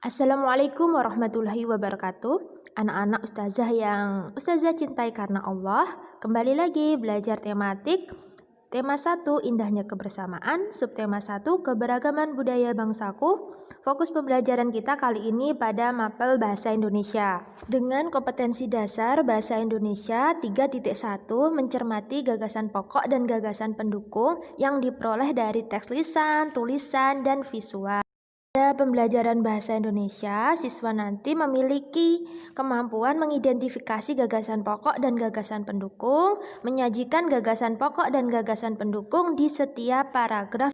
Assalamualaikum warahmatullahi wabarakatuh. Anak-anak ustazah yang ustazah cintai karena Allah, kembali lagi belajar tematik. Tema 1 indahnya kebersamaan, subtema 1 keberagaman budaya bangsaku. Fokus pembelajaran kita kali ini pada mapel bahasa Indonesia. Dengan kompetensi dasar bahasa Indonesia 3.1 mencermati gagasan pokok dan gagasan pendukung yang diperoleh dari teks lisan, tulisan, dan visual. Pada pembelajaran bahasa Indonesia, siswa nanti memiliki kemampuan mengidentifikasi gagasan pokok dan gagasan pendukung, menyajikan gagasan pokok dan gagasan pendukung di setiap paragraf.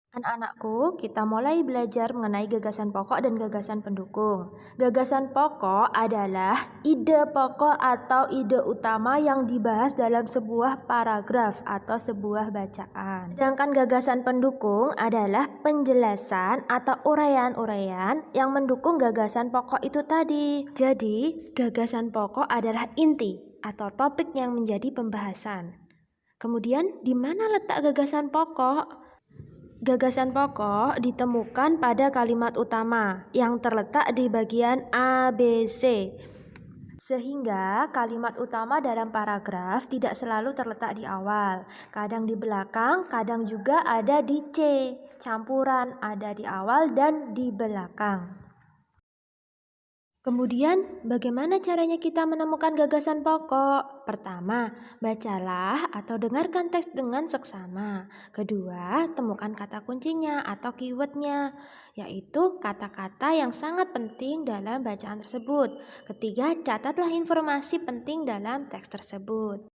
Anak-anakku, kita mulai belajar mengenai gagasan pokok dan gagasan pendukung. Gagasan pokok adalah ide pokok atau ide utama yang dibahas dalam sebuah paragraf atau sebuah bacaan. Sedangkan gagasan pendukung adalah penjelasan atau uraian-uraian yang mendukung gagasan pokok itu tadi. Jadi, gagasan pokok adalah inti atau topik yang menjadi pembahasan. Kemudian, di mana letak gagasan pokok? Gagasan pokok ditemukan pada kalimat utama yang terletak di bagian A, B, C. Sehingga kalimat utama dalam paragraf tidak selalu terletak di awal. Kadang di belakang, kadang juga ada di C. Campuran ada di awal dan di belakang. Kemudian, bagaimana caranya kita menemukan gagasan pokok? Pertama, bacalah atau dengarkan teks dengan seksama. Kedua, temukan kata kuncinya atau keywordnya, yaitu kata-kata yang sangat penting dalam bacaan tersebut. Ketiga, catatlah informasi penting dalam teks tersebut.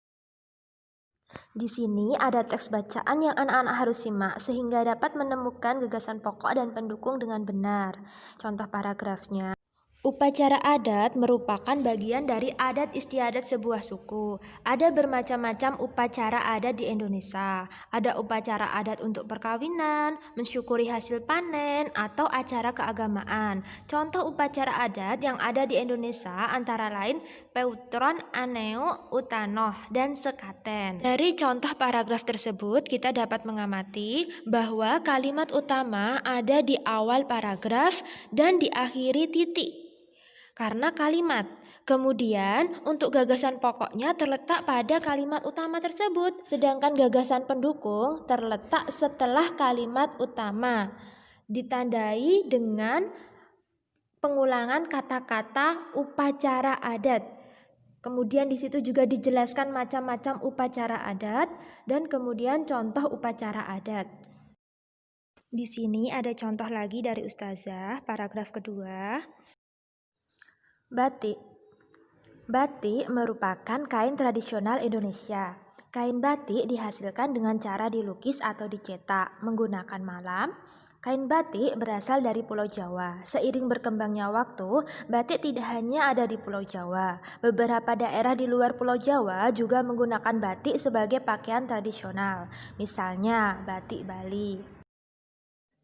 Di sini ada teks bacaan yang anak-anak harus simak sehingga dapat menemukan gagasan pokok dan pendukung dengan benar. Contoh paragrafnya. Upacara adat merupakan bagian dari adat istiadat sebuah suku. Ada bermacam-macam upacara adat di Indonesia. Ada upacara adat untuk perkawinan, mensyukuri hasil panen, atau acara keagamaan. Contoh upacara adat yang ada di Indonesia antara lain Peutron, Aneo, Utanoh, dan Sekaten. Dari contoh paragraf tersebut, kita dapat mengamati bahwa kalimat utama ada di awal paragraf dan diakhiri titik karena kalimat. Kemudian untuk gagasan pokoknya terletak pada kalimat utama tersebut, sedangkan gagasan pendukung terletak setelah kalimat utama, ditandai dengan pengulangan kata-kata upacara adat. Kemudian di situ juga dijelaskan macam-macam upacara adat dan kemudian contoh upacara adat. Di sini ada contoh lagi dari ustazah, paragraf kedua. Batik. Batik merupakan kain tradisional Indonesia. Kain batik dihasilkan dengan cara dilukis atau dicetak menggunakan malam. Kain batik berasal dari Pulau Jawa. Seiring berkembangnya waktu, batik tidak hanya ada di Pulau Jawa. Beberapa daerah di luar Pulau Jawa juga menggunakan batik sebagai pakaian tradisional. Misalnya, batik Bali.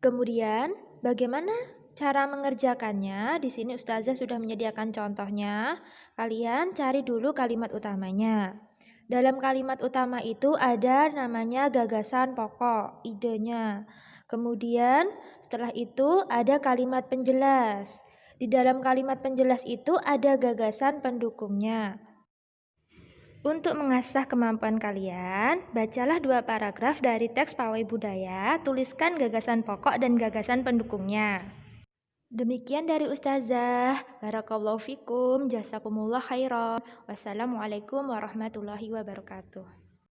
Kemudian, bagaimana cara mengerjakannya? Di sini ustazah sudah menyediakan contohnya. Kalian cari dulu kalimat utamanya. Dalam kalimat utama itu ada namanya gagasan pokok, idenya. Kemudian setelah itu ada kalimat penjelas. Di dalam kalimat penjelas itu ada gagasan pendukungnya. Untuk mengasah kemampuan kalian, bacalah 2 paragraf dari teks Pawai Budaya, tuliskan gagasan pokok dan gagasan pendukungnya. Demikian dari ustazah. Barakallahu fikum, jazakumullah khairan. Wassalamualaikum warahmatullahi wabarakatuh.